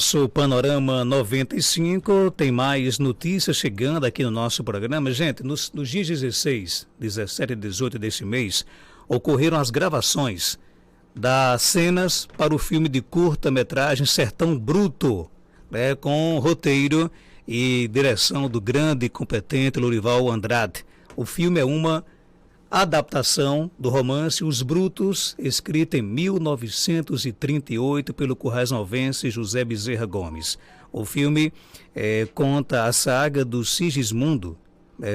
Sou Panorama 95, tem mais notícias chegando aqui no nosso programa. Gente, nos dias 16, 17 e 18 deste mês, ocorreram as gravações das cenas para o filme de curta-metragem Sertão Bruto, né, com roteiro e direção do grande e competente Lorival Andrade. O filme é uma adaptação do romance Os Brutos, escrita em 1938 pelo currais-novense José Bezerra Gomes. O filme conta a saga do Sigismundo,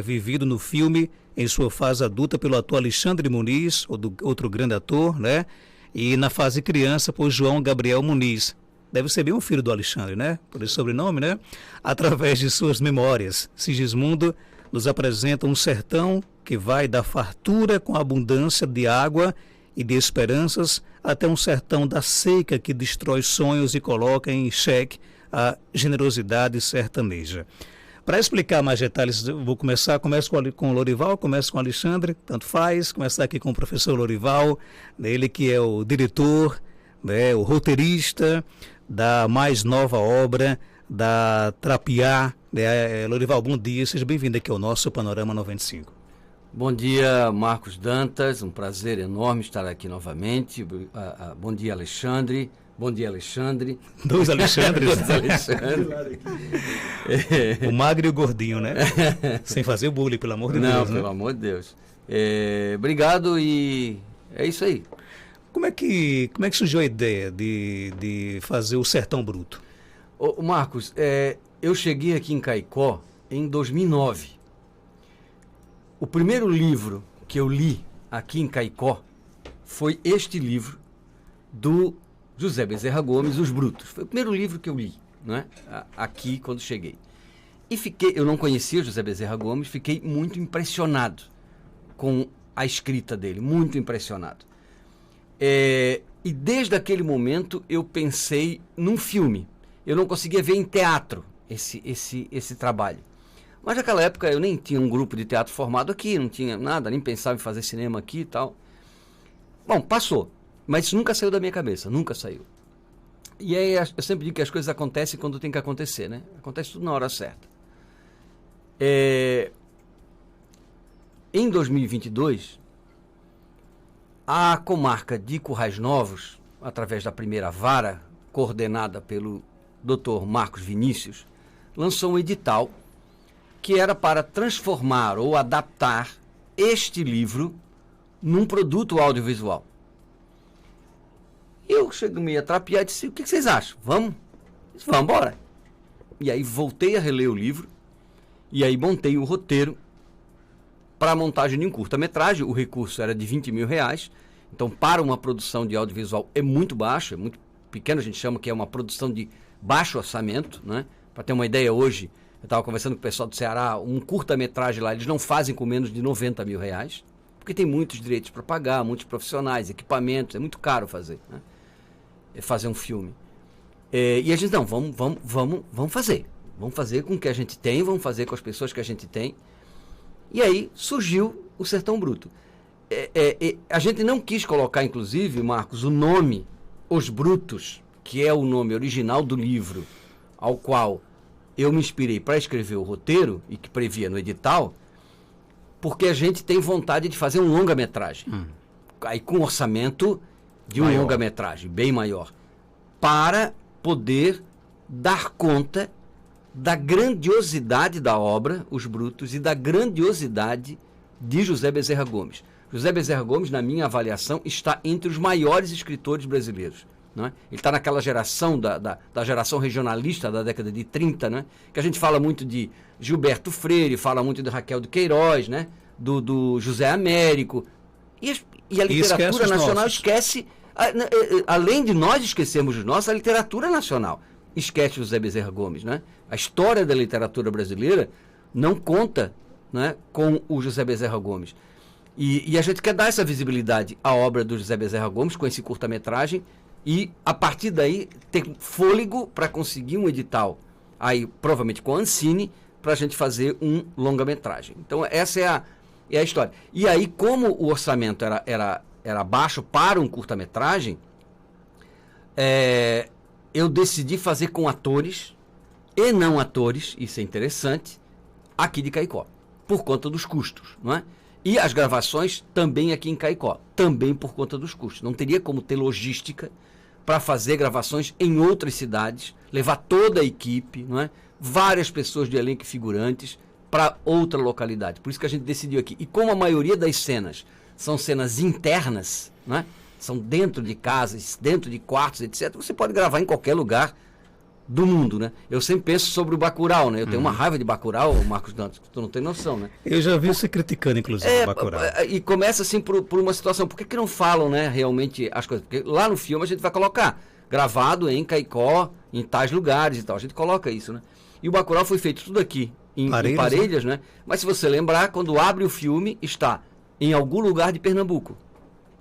vivido no filme em sua fase adulta pelo ator Alexandre Muniz, outro grande ator, né? E na fase criança por João Gabriel Muniz. Deve ser bem um filho do Alexandre, né? Por esse sobrenome, né? Através de suas memórias, Sigismundo nos apresenta um sertão que vai da fartura com abundância de água e de esperanças até um sertão da seca que destrói sonhos e coloca em xeque a generosidade sertaneja. Para explicar mais detalhes, começo com o Lorival, começo com o Alexandre, tanto faz, começar aqui com o professor Lorival, ele que é o diretor, né, o roteirista da mais nova obra da Trapiá. Lorival, bom dia, seja bem-vindo aqui ao nosso Panorama 95. Bom dia, Marcos Dantas, um prazer enorme estar aqui novamente. Bom dia, Alexandre. Bom dia, Alexandre. Dois Alexandres. Dois Alexandre. O magro e o gordinho, né? Sem fazer bullying, pelo amor de Deus. Não, pelo amor de Deus. Obrigado e é isso aí. Como é que surgiu a ideia de fazer o Sertão Bruto? Ô, Marcos, eu cheguei aqui em Caicó em 2009. O primeiro livro que eu li aqui em Caicó foi este livro do José Bezerra Gomes, Os Brutos. Foi o primeiro livro que eu li, né? Aqui quando cheguei. E eu não conhecia José Bezerra Gomes, fiquei muito impressionado com a escrita dele, muito impressionado. E desde aquele momento eu pensei num filme. Eu não conseguia ver em teatro esse trabalho. Mas naquela época eu nem tinha um grupo de teatro formado aqui, não tinha nada, nem pensava em fazer cinema aqui e tal. Bom, passou, mas isso nunca saiu da minha cabeça, nunca saiu. E aí eu sempre digo que as coisas acontecem quando tem que acontecer, né? Acontece tudo na hora certa. Em 2022, a comarca de Currais Novos, através da primeira vara, coordenada pelo Dr. Marcos Vinícius, lançou um edital que era para transformar ou adaptar este livro num produto audiovisual. Eu cheguei meio atrapiado e disse, o que vocês acham? Vamos? Disse, vamos embora. E aí voltei a reler o livro e aí montei o roteiro para a montagem de um curta-metragem. O recurso era de R$20 mil, então para uma produção de audiovisual é muito baixo, é muito pequeno, a gente chama que é uma produção de baixo orçamento, né? Para ter uma ideia, hoje eu estava conversando com o pessoal do Ceará, um curta-metragem lá, eles não fazem com menos de R$90 mil, porque tem muitos direitos para pagar, muitos profissionais, equipamentos, é muito caro fazer, né? Fazer um filme. E a gente, não, vamos fazer. Vamos fazer com o que a gente tem, vamos fazer com as pessoas que a gente tem. E aí surgiu o Sertão Bruto. A gente não quis colocar, inclusive, Marcos, o nome Os Brutos, que é o nome original do livro, ao qual eu me inspirei para escrever o roteiro e que previa no edital, porque a gente tem vontade de fazer um longa-metragem. Aí com orçamento de um longa-metragem bem maior, para poder dar conta da grandiosidade da obra, Os Brutos, e da grandiosidade de José Bezerra Gomes. José Bezerra Gomes, na minha avaliação, está entre os maiores escritores brasileiros. Né? Ele está naquela geração, da geração regionalista da década de 30, né? Que a gente fala muito de Gilberto Freire, fala muito de Raquel de Queiroz, né? do José Américo. E a literatura nacional esquece, além de nós esquecermos os nossos, a literatura nacional esquece José Bezerra Gomes. Né? A história da literatura brasileira não conta, né, com o José Bezerra Gomes. E a gente quer dar essa visibilidade à obra do José Bezerra Gomes com esse curta-metragem e, a partir daí, ter fôlego para conseguir um edital, aí provavelmente com a Ancine, para a gente fazer um longa-metragem. Então, essa é a história. E aí, como o orçamento era baixo para um curta-metragem, eu decidi fazer com atores e não atores, isso é interessante, aqui de Caicó, por conta dos custos, não é? E as gravações também aqui em Caicó, também por conta dos custos. Não teria como ter logística para fazer gravações em outras cidades, levar toda a equipe, não é? Várias pessoas de elenco e figurantes para outra localidade. Por isso que a gente decidiu aqui. E como a maioria das cenas são cenas internas, não é? São dentro de casas, dentro de quartos, etc., você pode gravar em qualquer lugar do mundo, né? Eu sempre penso sobre o Bacurau, né? Eu tenho uma raiva de Bacurau, Marcos Dantas, tu não tem noção, né? Eu já vi você criticando, inclusive, o Bacurau. E começa assim por uma situação, por que não falam, né, realmente as coisas? Porque lá no filme a gente vai colocar, gravado em Caicó, em tais lugares e tal, a gente coloca isso, né? E o Bacurau foi feito tudo aqui, em Parelhas, né? Mas se você lembrar, quando abre o filme, está em algum lugar de Pernambuco.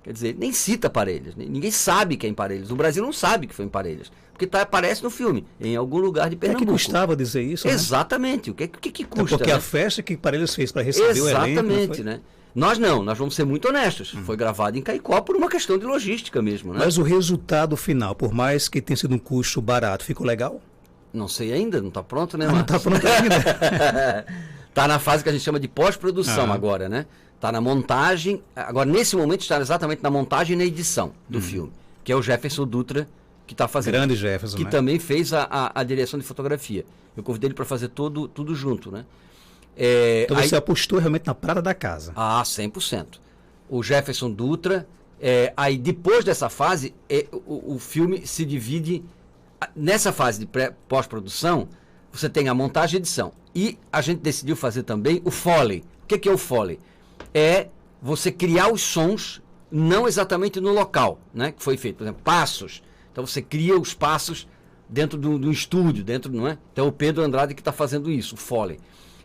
Quer dizer, nem cita Parelhas, ninguém sabe que é em Parelhas. O Brasil não sabe que foi em Parelhas, porque aparece no filme, em algum lugar de Pernambuco. É que custava dizer isso, né? Exatamente, o que custa? Porque né? a festa que Parelhas fez para receber o elenco... Exatamente, né? Nós vamos ser muito honestos. Foi gravado em Caicó por uma questão de logística mesmo, né? Mas o resultado final, por mais que tenha sido um custo barato, ficou legal? Não sei ainda, não está pronto, né, Não está pronto ainda. Está na fase que a gente chama de pós-produção agora, né? Está na montagem, agora nesse momento está exatamente na montagem e na edição do filme, que é o Jefferson Dutra que está fazendo. Grande Jefferson, que né? também fez a direção de fotografia. Eu convidei ele para fazer tudo junto, né? Então você apostou realmente na prata da casa. 100%. O Jefferson Dutra, aí depois dessa fase, o filme se divide, nessa fase de pós-produção, você tem a montagem e edição. E a gente decidiu fazer também o Foley. O que é o Foley? É você criar os sons, não exatamente no local, né, que foi feito. Por exemplo, passos. Então você cria os passos dentro do estúdio, não é? Então é o Pedro Andrade que está fazendo isso, o Foley.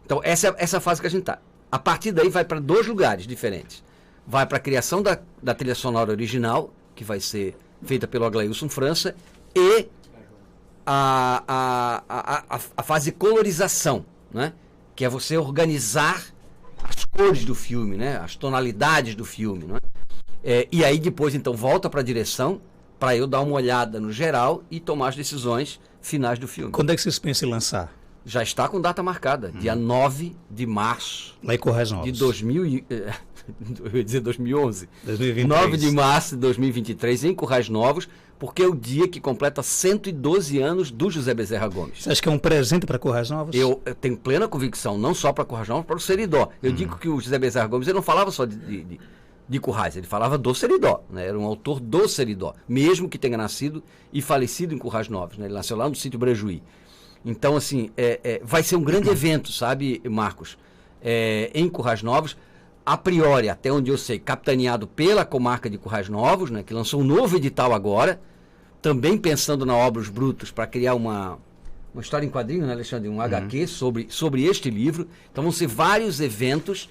Então essa fase que a gente está. A partir daí vai para 2 lugares diferentes. Vai para a criação da trilha sonora original, que vai ser feita pelo Aglailson França, e a fase de colorização, né? Que é você organizar as cores do filme, né? As tonalidades do filme, né? E aí depois então volta para a direção para eu dar uma olhada no geral e tomar as decisões finais do filme. Quando é que vocês pensam em lançar? Já está com data marcada, dia 9 de março lá em Currais Novos. De 2011. 2023. 9 de março de 2023 em Currais Novos, porque é o dia que completa 112 anos do José Bezerra Gomes. Você acha que é um presente para Currais Novos? Eu tenho plena convicção, não só para Currais Novos, para o Seridó. Eu digo que o José Bezerra Gomes ele não falava só de Currais, ele falava do Seridó, né? Era um autor do Seridó, mesmo que tenha nascido e falecido em Currais Novos, né? Ele nasceu lá no sítio Brejuí. Então, assim, vai ser um grande evento, sabe, Marcos? Em Currais Novos, a priori, até onde eu sei, capitaneado pela comarca de Currais Novos, né, que lançou um novo edital agora, também pensando na Obras Brutos para criar uma história em quadrinho, né, Alexandre? Um HQ sobre este livro. Então vão ser vários eventos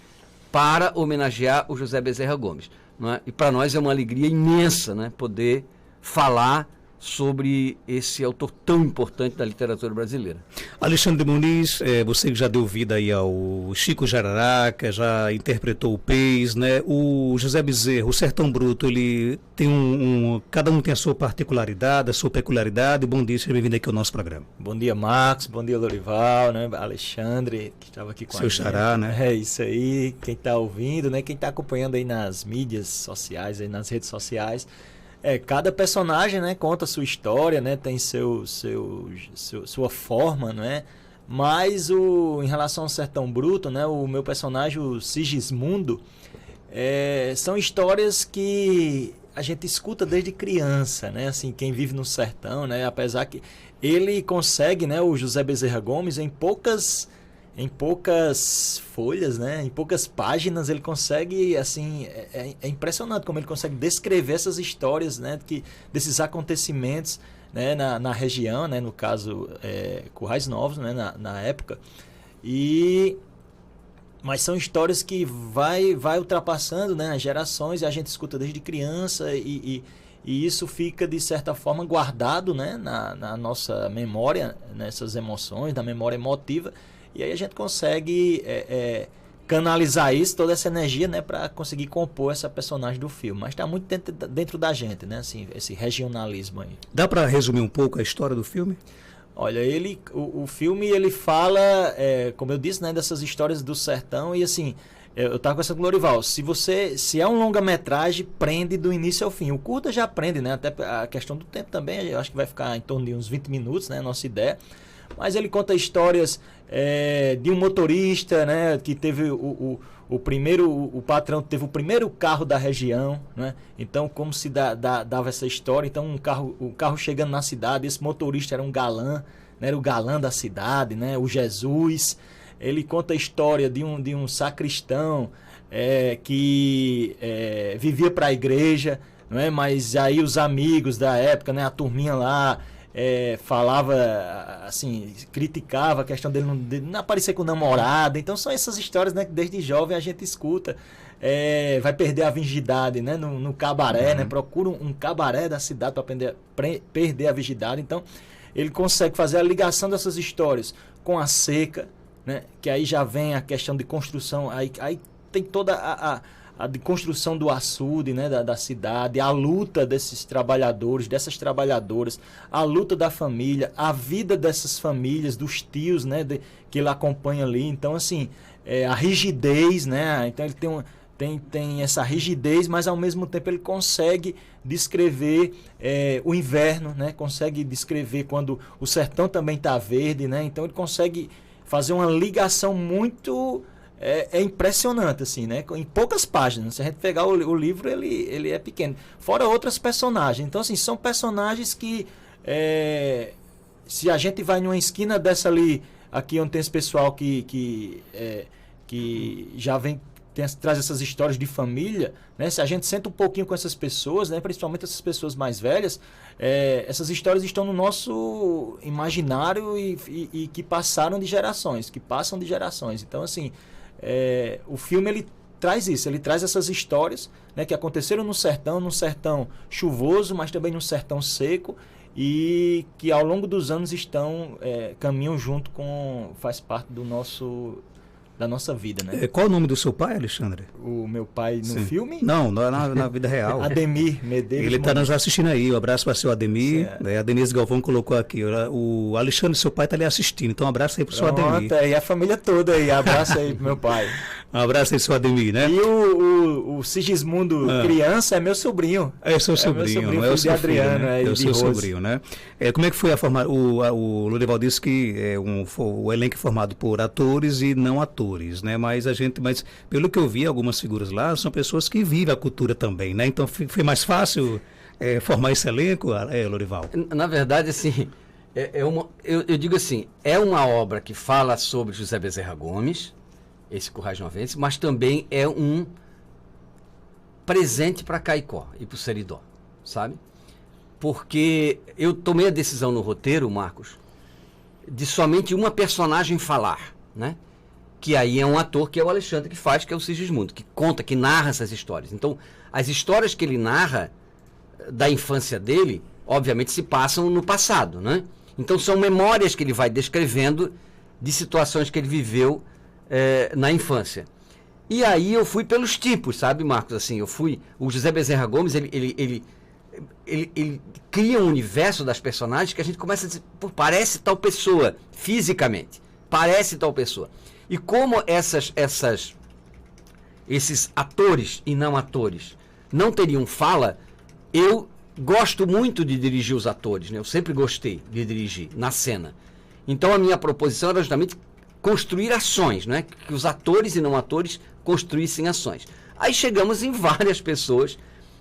para homenagear o José Bezerra Gomes. Não é? E para nós é uma alegria imensa, né, poder falar sobre esse autor tão importante da literatura brasileira. Alexandre de Muniz, você que já deu vida aí ao Chico Jararaca, já interpretou o Pez, né? O José Bezerra, o Sertão Bruto, ele tem cada um tem a sua particularidade, a sua peculiaridade. Bom dia, seja bem-vindo aqui ao nosso programa. Bom dia, Marcos, bom dia, Lorival, né? Alexandre, que estava aqui com a gente. Seu xará, né? É isso aí, quem está ouvindo, né? Quem está acompanhando aí nas mídias sociais, aí nas redes sociais. Cada personagem, né, conta a sua história, né, tem sua forma, né, mas em relação ao Sertão Bruto, né, o meu personagem, o Sigismundo, são histórias que a gente escuta desde criança, né, assim, quem vive no sertão, né, apesar que ele consegue, né, o José Bezerra Gomes, em poucas folhas, né? Em poucas páginas ele consegue, assim, é impressionante como ele consegue descrever essas histórias, né? Desses acontecimentos, né? Na região, né? No caso, Currais Novos, né? Na época. Mas são histórias que vai ultrapassando, né? As gerações, e a gente escuta desde criança e isso fica, de certa forma, guardado, né? Na nossa memória, nessas emoções, na memória emotiva. E aí a gente consegue canalizar isso, toda essa energia, né, para conseguir compor essa personagem do filme. Mas está muito dentro da gente, né, assim, esse regionalismo aí. Dá para resumir um pouco a história do filme? Olha, o filme ele fala, como eu disse, né, dessas histórias do sertão e assim, eu estava conversando com o Lorival, se é um longa-metragem, prende do início ao fim. O curta já prende, né, até a questão do tempo também, eu acho que vai ficar em torno de uns 20 minutos, né, a nossa ideia. Mas ele conta histórias de um motorista, né, que teve o patrão teve o primeiro carro da região, né? Então como se dava essa história. Então o carro chegando na cidade, esse motorista era um galã, né, era o galã da cidade, né, o Jesus. Ele conta a história de um sacristão que vivia para a igreja, não é? Mas aí os amigos da época, né, a turminha lá, falava assim, criticava a questão dele não aparecer com namorada. Então são essas histórias, né, que desde jovem a gente escuta. Vai perder a virgindade, né, no cabaré, né, procura um cabaré da cidade para perder a virgindade. Então ele consegue fazer a ligação dessas histórias com a seca, né, que aí já vem a questão de construção, aí tem toda a de construção do açude, né, da cidade, a luta desses trabalhadores, dessas trabalhadoras, a luta da família, a vida dessas famílias, dos tios, né, que ele acompanha ali. Então, assim, a rigidez, né, então ele tem essa rigidez, mas ao mesmo tempo ele consegue descrever o inverno, né, consegue descrever quando o sertão também está verde, né, então ele consegue fazer uma ligação muito... É impressionante, assim, né? Em poucas páginas. Se a gente pegar o livro, ele é pequeno. Fora outras personagens. Então, assim, são personagens que... se a gente vai numa esquina dessa ali, aqui onde tem esse pessoal que já vem... traz essas histórias de família, né? Se a gente senta um pouquinho com essas pessoas, né? Principalmente essas pessoas mais velhas, essas histórias estão no nosso imaginário e que passaram de gerações, que passam de gerações. Então, assim... o filme ele traz isso, ele traz essas histórias, né, que aconteceram num sertão chuvoso, mas também num sertão seco, e que ao longo dos anos caminham junto faz parte da nossa vida, né? Qual o nome do seu pai, Alexandre? O meu pai no Sim. filme? Não, na vida real. Ademir Medeiros. Ele está nos assistindo aí. Um abraço para o seu Ademir. A Denise Galvão colocou aqui. O Alexandre, seu pai, está ali assistindo. Então, um abraço aí para o seu Ademir. E a família toda aí. Abraço aí pro meu pai. Um abraço aí, seu Ademir, né? E o Sigismundo criança é meu sobrinho. É seu sobrinho, não é o seu Adriano, né? É o seu sobrinho, né? Como é que foi a formar? O Lorival disse que o elenco é formado por atores e não atores, né? Mas pelo que eu vi, algumas figuras lá são pessoas que vivem a cultura também, né? Então foi mais fácil formar esse elenco, Lorival? Na verdade, assim, eu digo assim, é uma obra que fala sobre José Bezerra Gomes, esse Currais-Novenses, mas também é um presente para Caicó e para o Seridó, sabe? Porque eu tomei a decisão no roteiro, Marcos, de somente uma personagem falar, né? Que aí é um ator, que é o Alexandre, que faz, que é o Sigismundo, que conta, que narra essas histórias. Então, as histórias que ele narra da infância dele, obviamente, se passam no passado, né? Então, são memórias que ele vai descrevendo de situações que ele viveu na infância. E aí eu fui pelos tipos, sabe, Marcos? Assim, o José Bezerra Gomes, ele cria um universo das personagens que a gente começa a dizer, pô, parece tal pessoa, fisicamente, parece tal pessoa. E como esses atores e não atores não teriam fala, eu gosto muito de dirigir os atores, né? Eu sempre gostei de dirigir na cena. Então a minha proposição era justamente construir ações, né? Que os atores e não atores construíssem ações. Aí chegamos em várias pessoas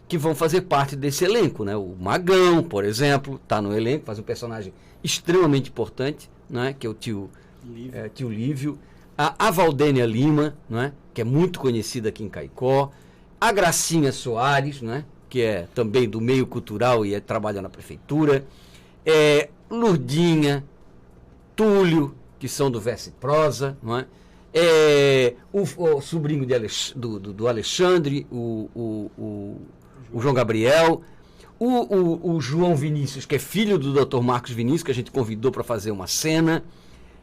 que vão fazer parte desse elenco, né? O Magão, por exemplo, está no elenco, faz um personagem extremamente importante, né? Que é o tio Lívio. A Valdênia Lima, né? Que é muito conhecida aqui em Caicó. A Gracinha Soares, né? Que é também do meio cultural e trabalha na prefeitura. Lurdinha, Túlio, que são do Verso e Prosa, não é? O sobrinho do Alexandre, o João Gabriel, o João Vinícius, que é filho do Dr. Marcos Vinícius, que a gente convidou para fazer uma cena.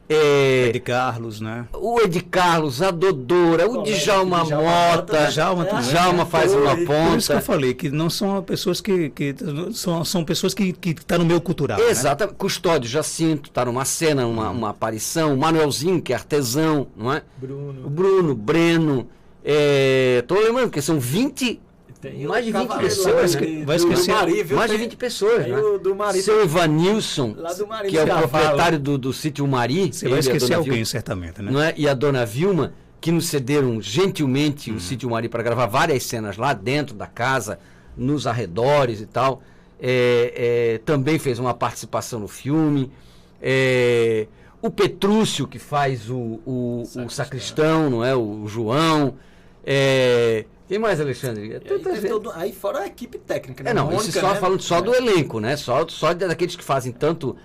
Ed Carlos, né? O Ed Carlos, a Dodora, o Djalma Mota. Djalma faz uma ponta. Por isso que eu falei, que não são pessoas que são pessoas que estão no meio cultural. Exatamente. Né? Custódio Jacinto, está numa cena, uma aparição. O Manuelzinho, que é artesão, não é? Bruno. O Bruno, Breno. Estou lembrando que são 20. Mais de 20 pessoas, né? Vai esquecer. Mais de 20 pessoas, né? Seu Ivanilson, que é o proprietário do sítio Mari. Você vai esquecer alguém, certamente, né? Não é? E a dona Vilma, que nos cederam gentilmente o sítio Mari para gravar várias cenas lá dentro da casa, nos arredores e tal. Também fez uma participação no filme. O Petrúcio, que faz o sacristão, não é? O João. Quem mais, Alexandre? Aí fora a equipe técnica, né? Não, isso só falando só do elenco, né? Só daqueles que fazem tanto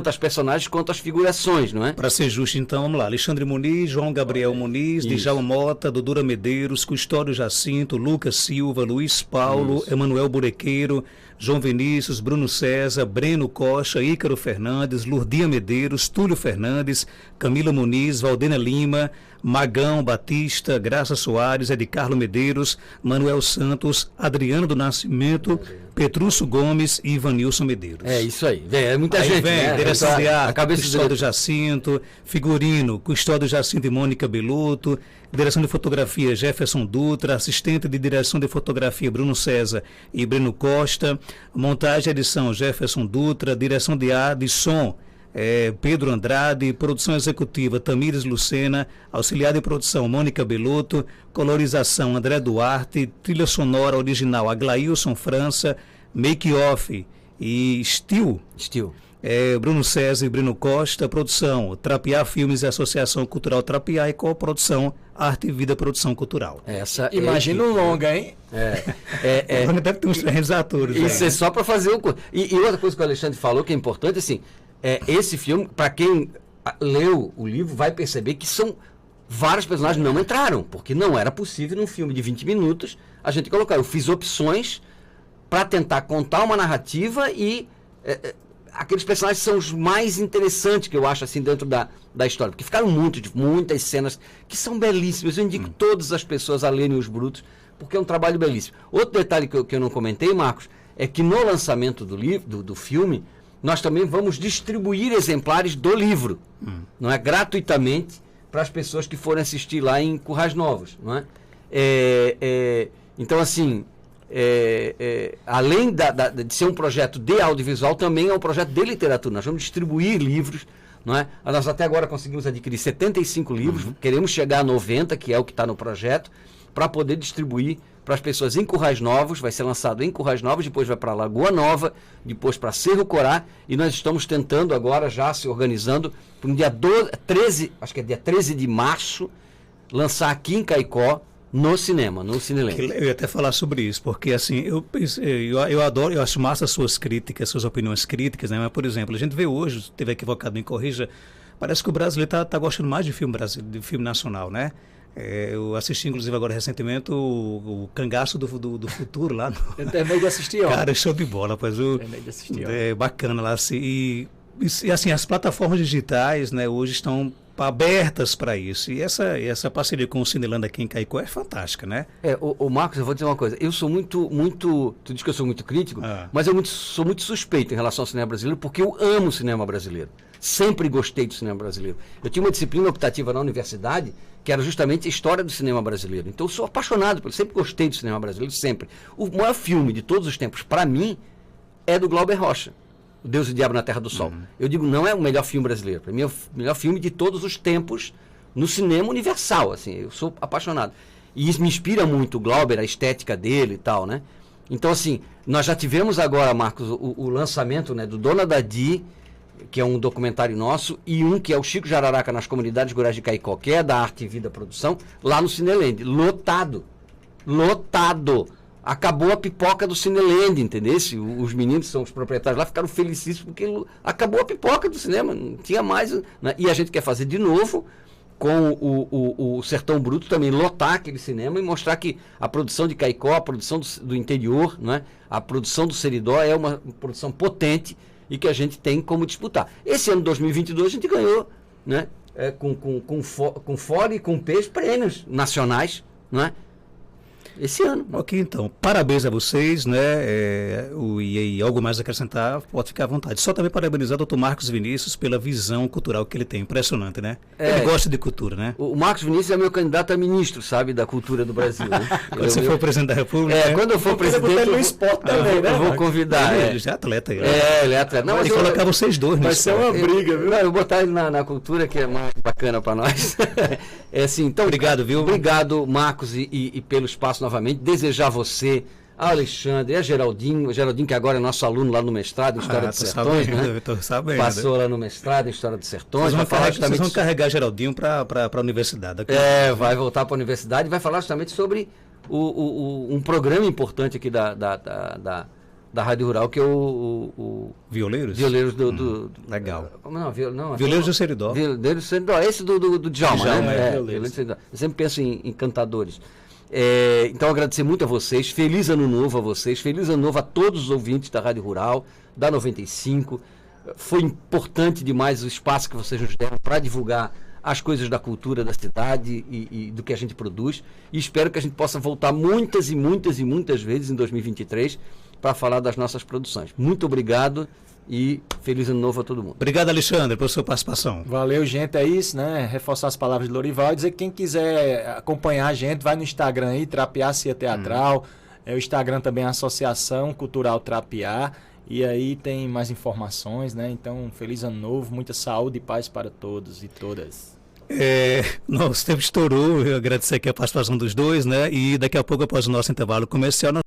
as personagens quanto as figurações, não é? Para ser justo, então, vamos lá. Alexandre Muniz, João Gabriel Muniz, Djalma Mota, Dodora Medeiros, Custódio Jacinto, Lucas Silva, Luiz Paulo, Emanuel Burequeiro, João Vinícius, Bruno César, Breno Costa, Ícaro Fernandes, Lurdinha Medeiros, Túlio Fernandes, Camila Muniz, Valdena Lima, Magão Batista, Graça Soares, Ed Carlos Medeiros, Manuel Santos, Adriano do Nascimento, Petrúcio Gomes e Ivanilson Medeiros. É isso aí. É muita gente. Vem, direção de arte, Custódio do Jacinto, figurino, Custódio Jacinto e Mônica Beluto, direção de fotografia Jefferson Dutra, assistente de direção de fotografia Bruno César e Breno Costa, montagem e edição Jefferson Dutra, direção de som Pedro Andrade, produção executiva Tamires Lucena, auxiliar de produção Mônica Beluto, colorização André Duarte, trilha sonora original Aglailson França, make-off e Still. Bruno César e Breno Costa, produção Trapiá Filmes e Associação Cultural Trapiá e coprodução Arte e Vida Produção Cultural. Imagina um longa, hein? Deve ter uns 300 atores. Isso é só para fazer o... E outra coisa que o Alexandre falou que é importante, assim, esse filme, para quem leu o livro, vai perceber que são vários personagens não entraram, porque não era possível num filme de 20 minutos a gente colocar. Eu fiz opções para tentar contar uma narrativa e aqueles personagens são os mais interessantes que eu acho assim dentro da história, porque ficaram muitas cenas que são belíssimas. Eu indico todas as pessoas a lerem Os Brutos, porque é um trabalho belíssimo. Outro detalhe que eu não comentei, Marcos, é que no lançamento do filme, nós também vamos distribuir exemplares do livro, não é, gratuitamente, para as pessoas que forem assistir lá em Currais Novos, não é? Então, assim, além de ser um projeto de audiovisual, também é um projeto de literatura. Nós vamos distribuir livros, não é? Nós até agora conseguimos adquirir 75 livros, queremos chegar a 90, que é o que está no projeto, para poder distribuir para as pessoas em Currais Novos. Vai ser lançado em Currais Novos, depois vai para Lagoa Nova, depois para Cerro Corá, e nós estamos tentando agora, já se organizando, para um dia 13, acho que é dia 13 de março, lançar aqui em Caicó, no cinema, no Cineland. Eu ia até falar sobre isso, porque assim, eu adoro, eu acho massa as suas críticas, suas opiniões críticas, né? Mas, por exemplo, a gente vê hoje, teve equivocado, me corrija, parece que o brasileiro tá gostando mais de filme nacional, né? Eu assisti, inclusive, agora recentemente o Cangaço do Futuro lá. Eu terminei de assistir, ó. Cara, show de bola, rapaz. Terminei de assistir, ó. Bacana lá. Assim, e assim, as plataformas digitais, né, hoje estão abertas para isso. E essa parceria com o Cineland aqui em Caicó é fantástica, né? O Marcos, eu vou dizer uma coisa. Eu sou muito... Tu diz que eu sou muito crítico, mas eu sou muito suspeito em relação ao cinema brasileiro, porque eu amo o cinema brasileiro. Sempre gostei do cinema brasileiro. Eu tinha uma disciplina optativa na universidade que era justamente a história do cinema brasileiro. Então eu sou apaixonado, sempre gostei do cinema brasileiro, sempre. O maior filme de todos os tempos, para mim, é do Glauber Rocha, O Deus e o Diabo na Terra do Sol. Eu digo, não é o melhor filme brasileiro. Para mim é o melhor filme de todos os tempos no cinema universal. Assim, eu sou apaixonado. E isso me inspira muito, o Glauber, a estética dele e tal, né? Então, assim, nós já tivemos agora, Marcos, o lançamento, né, do Dona Dadi, que é um documentário nosso, e um que é o Chico Jararaca nas Comunidades Rurais de Caicó, que é da Arte e Vida Produção, lá no Cineland, lotado, acabou a pipoca do Cineland, entendeu? Os meninos que são os proprietários lá ficaram felicíssimos porque acabou a pipoca do cinema, não tinha mais, né? E a gente quer fazer de novo com o Sertão Bruto também, lotar aquele cinema e mostrar que a produção de Caicó, a produção do interior, né? A produção do Seridó é uma produção potente e que a gente tem como disputar. Esse ano 2022 a gente ganhou né? Com fora e com peixe, prêmios nacionais, não é? Esse ano. Ok, então, parabéns a vocês, né? E algo mais a acrescentar, pode ficar à vontade. Só também parabenizar o Dr. Marcos Vinícius pela visão cultural que ele tem, impressionante, né? Ele gosta de cultura, né? O Marcos Vinícius é meu candidato a ministro, sabe, da cultura do Brasil, né? Quando você for presidente da República. Quando eu for presidente, no esporte também, né? Eu vou convidar. Ele já é atleta. Ele é atleta. Não, mas colocar vocês dois vai nisso. ser uma briga, viu? Eu vou botar ele na cultura, que é mais bacana para nós. Assim, então, obrigado, viu? Obrigado, Marcos, e pelo espaço novamente. Desejar a você, a Alexandre, a Geraldinho, que agora é nosso aluno lá no mestrado em História dos Sertões, né? Tô sabendo. Passou lá no mestrado em História dos Sertões. Vocês vão carregar Geraldinho para a universidade. Aqui. Vai voltar para a universidade e vai falar justamente sobre um programa importante aqui da Rádio Rural, que é o Violeiros? Violeiros legal. Não, Violeiros do Seridó. Violeiros do Seridó. Esse do Djalma, né? Violeiros. Eu sempre penso em cantadores. Então, agradecer muito a vocês. Feliz ano novo a vocês. Feliz ano novo a todos os ouvintes da Rádio Rural, da 95. Foi importante demais o espaço que vocês nos deram para divulgar as coisas da cultura da cidade e do que a gente produz. E espero que a gente possa voltar muitas e muitas e muitas vezes em 2023 para falar das nossas produções. Muito obrigado e feliz ano novo a todo mundo. Obrigado, Alexandre, pela sua participação. Valeu, gente, é isso, né? Reforçar as palavras de Lorival e dizer que quem quiser acompanhar a gente, vai no Instagram aí, Trapiá-Cia Teatral, o Instagram também é Associação Cultural Trapiá, e aí tem mais informações, né? Então, feliz ano novo, muita saúde e paz para todos e todas. Nosso tempo estourou, eu agradecer aqui a participação dos dois, né? E daqui a pouco, após o nosso intervalo comercial, nós